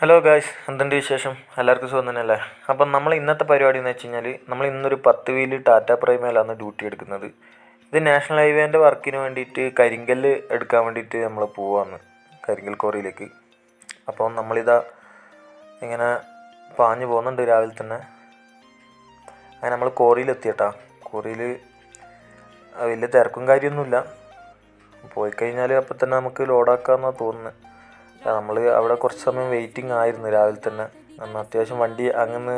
Hello guys, എന്തുണ്ട് വിശേഷം? എല്ലാവർക്കും സുഖം തന്നെയല്ലേ? അപ്പം നമ്മൾ ഇന്നത്തെ പരിപാടി എന്ന് വെച്ച് കഴിഞ്ഞാൽ നമ്മൾ ഇന്നൊരു 10 വീല് ടാറ്റ പ്രൈമയിലാണ് ഡ്യൂട്ടി എടുക്കുന്നത്. ഇത് നാഷണൽ ഹൈവേൻ്റെ വർക്കിന് വേണ്ടിയിട്ട് കരിങ്കല്ല് എടുക്കാൻ വേണ്ടിയിട്ട് നമ്മൾ പോവാന്ന് കരിങ്കൽ ക്വാറിയിലേക്ക്. അപ്പം നമ്മളിതാ ഇങ്ങനെ പാഞ്ഞു പോകുന്നുണ്ട് രാവിലെ തന്നെ. അങ്ങനെ നമ്മൾ ക്വാറിയിലെത്തിയട്ടാ. ക്വാറിയിൽ വലിയ തിരക്കും കാര്യമൊന്നുമില്ല. പോയി കഴിഞ്ഞാൽ അപ്പം തന്നെ നമുക്ക് ലോഡാക്കാമെന്നാണ് തോന്നുന്നത്. നമ്മൾ അവിടെ കുറച്ച് സമയം വെയിറ്റിംഗ് ആയിരുന്നു രാവിലെ തന്നെ. നമ്മൾ അത്യാവശ്യം വണ്ടി അങ്ങനെ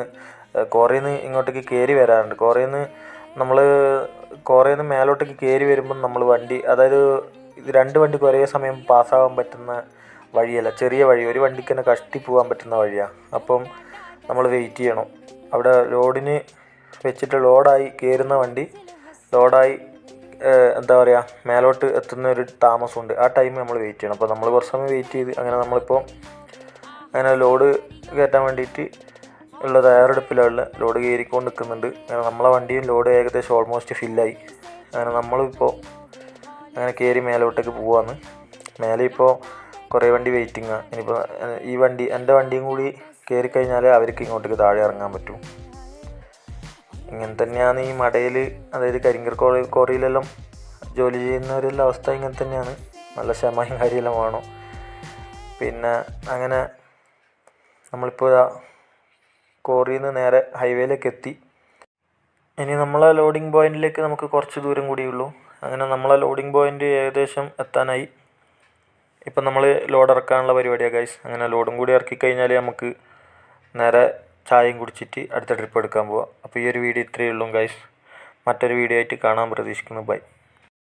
ക്വാറിയിൽ നിന്ന് ഇങ്ങോട്ടേക്ക് കയറി വരാറുണ്ട്. ക്വാറിയിൽ നിന്ന് മേലോട്ടേക്ക് കയറി വരുമ്പം നമ്മൾ വണ്ടി, അതായത് ഇത് രണ്ട് വണ്ടിക്ക് ഒരേ സമയം പാസ്സാകാൻ പറ്റുന്ന വഴിയല്ല, ചെറിയ വഴി, ഒരു വണ്ടിക്ക് തന്നെ കഷ്ടി പോകാൻ പറ്റുന്ന വഴിയാണ്. അപ്പം നമ്മൾ വെയിറ്റ് ചെയ്യണം. അവിടെ ലോഡിന് വെച്ചിട്ട് ലോഡായി കയറുന്ന വണ്ടി ലോഡായി എന്താ പറയുക, മേലോട്ട് എത്തുന്ന ഒരു താമസമുണ്ട്. ആ ടൈം നമ്മൾ വെയിറ്റ് ചെയ്യണം. അപ്പോൾ നമ്മൾ കുറച്ച് സമയം വെയിറ്റ് ചെയ്ത് അങ്ങനെ നമ്മളിപ്പോൾ അങ്ങനെ ലോഡ് കയറ്റാൻ വേണ്ടിയിട്ട് ഉള്ള തയ്യാറെടുപ്പിലുള്ള ലോഡ് കയറിക്കൊണ്ട് നിൽക്കുന്നുണ്ട്. അങ്ങനെ നമ്മളെ വണ്ടിയും ലോഡ് ഏകദേശം ഓൾമോസ്റ്റ് ഫില്ലായി. അങ്ങനെ നമ്മളിപ്പോൾ അങ്ങനെ കയറി മേലോട്ടേക്ക് പോവാന്ന്. മേലെ ഇപ്പോൾ കുറേ വണ്ടി വെയിറ്റിങ്ങാണ്. ഇനിയിപ്പോൾ എൻ്റെ വണ്ടിയും കൂടി കയറിക്കഴിഞ്ഞാൽ അവർക്ക് ഇങ്ങോട്ടേക്ക് താഴെ ഇറങ്ങാൻ പറ്റും. ഇങ്ങനെ തന്നെയാണ് ഈ മടയിൽ, അതായത് കരിങ്കൽ ക്വാറിയിലെല്ലാം ജോലി ചെയ്യുന്നവരെല്ലാം അവസ്ഥ ഇങ്ങനെ തന്നെയാണ്. നല്ല ക്ഷമയും കാര്യമെല്ലാം വേണം. പിന്നെ അങ്ങനെ നമ്മളിപ്പോൾ ക്വാറിയിൽ നിന്ന് നേരെ ഹൈവേയിലേക്ക് എത്തി. ഇനി നമ്മളെ ലോഡിങ് പോയിൻറ്റിലേക്ക് നമുക്ക് കുറച്ച് ദൂരം കൂടിയുള്ളൂ. അങ്ങനെ നമ്മളെ ലോഡിങ് പോയിൻറ്റ് ഏകദേശം എത്താനായി. ഇപ്പം നമ്മൾ ലോഡ് ഇറക്കാനുള്ള പരിപാടിയാണ് ഗൈസ്. അങ്ങനെ ലോഡും കൂടി ഇറക്കി കഴിഞ്ഞാൽ നമുക്ക് നേരെ ചായയും കുടിച്ചിട്ട് അടുത്ത ട്രിപ്പ് എടുക്കാൻ പോവാം. അപ്പോൾ ഈ ഒരു വീഡിയോ ഇത്രയേ ഉള്ളൂ ഗൈസ്. മറ്റൊരു വീഡിയോ ആയിട്ട് കാണാൻ പ്രതീക്ഷിക്കുന്നു. ബൈ.